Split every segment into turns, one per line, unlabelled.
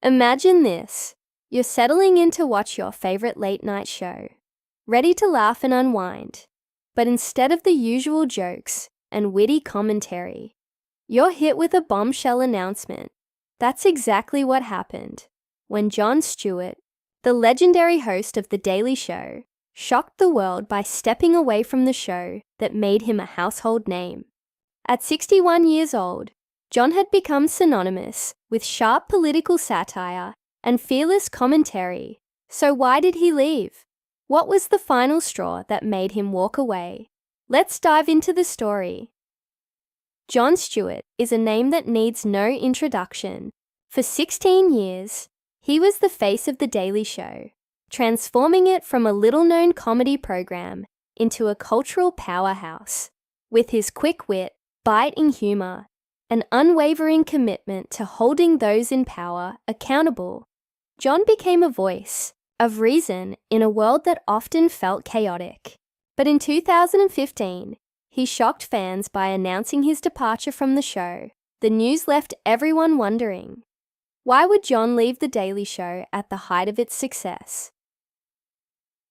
Imagine this. You're settling in to watch your favorite late-night show, ready to laugh and unwind. But instead of the usual jokes and witty commentary, you're hit with a bombshell announcement. That's exactly what happened when Jon Stewart, the legendary host of The Daily Show, shocked the world by stepping away from the show that made him a household name. At 61 years old, Jon had become synonymous with sharp political satire and fearless commentary. So why did he leave? What was the final straw that made him walk away? Let's dive into the story. Jon Stewart is a name that needs no introduction. For 16 years, he was the face of The Daily Show, transforming it from a little-known comedy program into a cultural powerhouse. With his quick wit, biting humor, and unwavering commitment to holding those in power accountable, Jon became a voice of reason in a world that often felt chaotic. But in 2015, he shocked fans by announcing his departure from the show. The news left everyone wondering, why would Jon leave The Daily Show at the height of its success?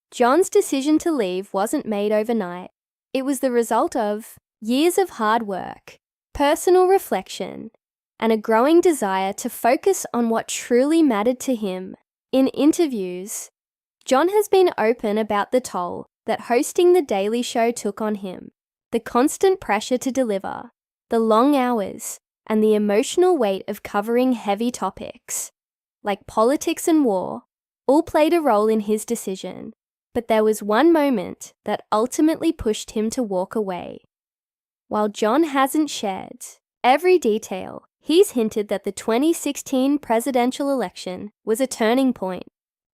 Jon's decision to leave wasn't made overnight. It was the result of years of hard work, personal reflection, and a growing desire to focus on what truly mattered to him. In interviews, Jon has been open about the toll that hosting The Daily Show took on him. The constant pressure to deliver, the long hours, and the emotional weight of covering heavy topics, like politics and war, all played a role in his decision. But there was one moment that ultimately pushed him to walk away. While Jon hasn't shared every detail, he's hinted that the 2016 presidential election was a turning point.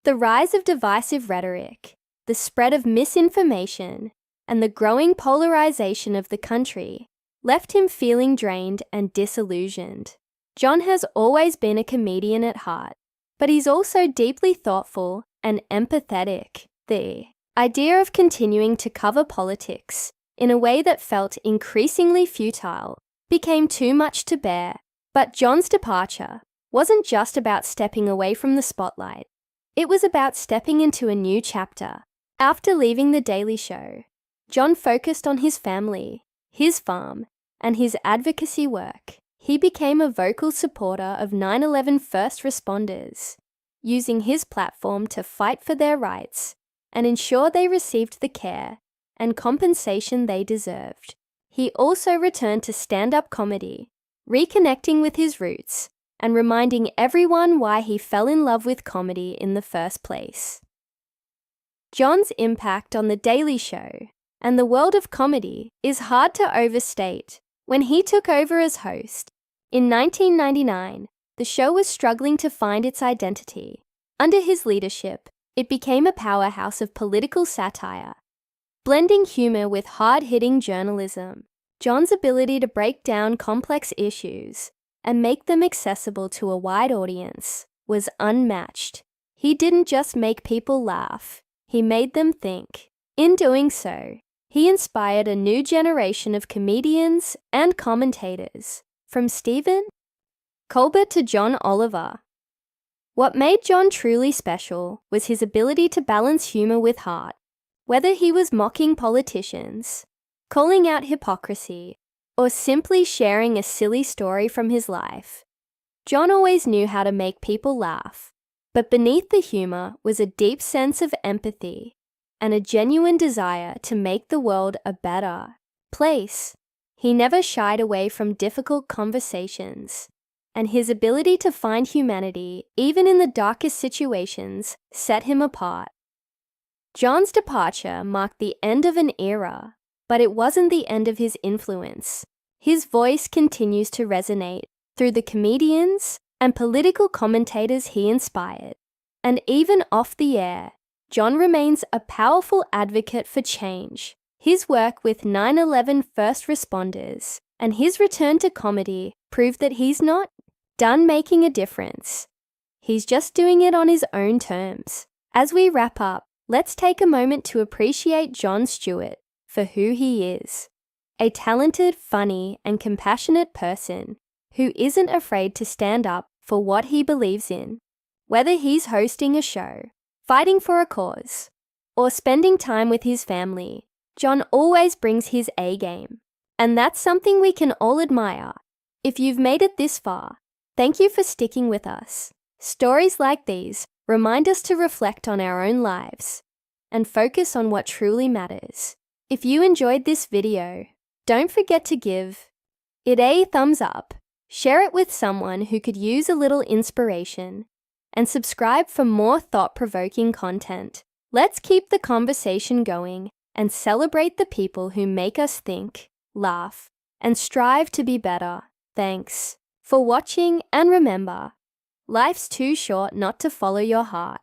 The rise of divisive rhetoric, the spread of misinformation, and the growing polarization of the country left him feeling drained and disillusioned. Jon has always been a comedian at heart, but he's also deeply thoughtful and empathetic. The idea of continuing to cover politics in a way that felt increasingly futile became too much to bear. But Jon's departure wasn't just about stepping away from the spotlight. It was about stepping into a new chapter. After leaving The Daily Show, Jon focused on his family, his farm, and his advocacy work. He became a vocal supporter of 9/11 first responders, using his platform to fight for their rights and ensure they received the care and compensation they deserved. He also returned to stand-up comedy, reconnecting with his roots and reminding everyone why he fell in love with comedy in the first place. Jon's impact on The Daily Show and the world of comedy is hard to overstate. When he took over as host in 1999, the show was struggling to find its identity. Under his leadership, it became a powerhouse of political satire, blending humor with hard-hitting journalism. Jon's ability to break down complex issues and make them accessible to a wide audience was unmatched. He didn't just make people laugh, he made them think. In doing so, he inspired a new generation of comedians and commentators, from Stephen Colbert to John Oliver. What made Jon truly special was his ability to balance humor with heart. Whether he was mocking politicians, calling out hypocrisy, or simply sharing a silly story from his life, Jon always knew how to make people laugh. But beneath the humor was a deep sense of empathy and a genuine desire to make the world a better place. He never shied away from difficult conversations, and his ability to find humanity, even in the darkest situations, set him apart. Jon's departure marked the end of an era, but it wasn't the end of his influence. His voice continues to resonate through the comedians and political commentators he inspired. And even off the air, Jon remains a powerful advocate for change. His work with 9/11 first responders and his return to comedy prove that he's not done making a difference. He's just doing it on his own terms. As we wrap up, let's take a moment to appreciate Jon Stewart for who he is. A talented, funny, and compassionate person who isn't afraid to stand up for what he believes in. Whether he's hosting a show, fighting for a cause, or spending time with his family, Jon always brings his A game. And that's something we can all admire. If you've made it this far, thank you for sticking with us. Stories like these remind us to reflect on our own lives and focus on what truly matters. If you enjoyed this video, don't forget to give it a thumbs up, share it with someone who could use a little inspiration, and subscribe for more thought-provoking content. Let's keep the conversation going and celebrate the people who make us think, laugh, and strive to be better. Thanks for watching, and remember, life's too short not to follow your heart.